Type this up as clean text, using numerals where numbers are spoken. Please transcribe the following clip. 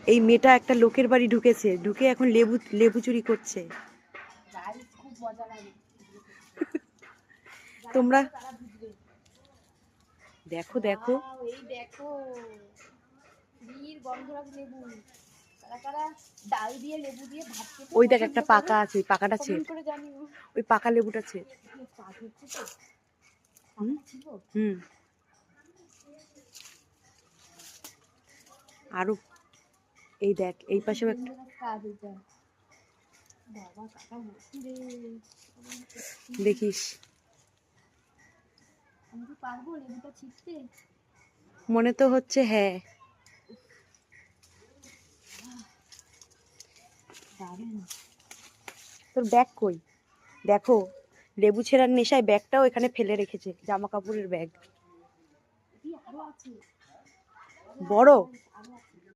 এই মেয়েটা একটা লোকের বাড়ি ঢুকেছে, ঢুকে এখন লেবু লেবু চুরি করছে। খুব মজা লাগে। তোমরা দেখো দেখো, এই দেখো বীর গন্ধরাজ লেবু। কারা কারা ডাল দিয়ে লেবু দিয়ে ভাত খেতে ওই দেখ পছন্দ একটা করো? পাকা আছে, ওই পাকাটা ছেড়, কমেন্ট করে জানিও। ওই পাকা লেবুটা ছেড়। কাজ হচ্ছে তো, হুম ছিল হুম আরো এই দেখ এই পাশেও একটা। কাজ এটা। বাবা কাকা ভর্তি রে। দেখিস আমি কি পারবো লেবুটা ছিঁড়তে? মনে তো হচ্ছে হ্যাঁ। দারুণ। তোর ব্যাগ কই? দেখো লেবু ছেঁড়ার নেশায় ব্যাগটাও এখানে ফেলে রেখেছে, জামা কাপড়ের ব্যাগ। আরো আছে বড়। আরো আছে।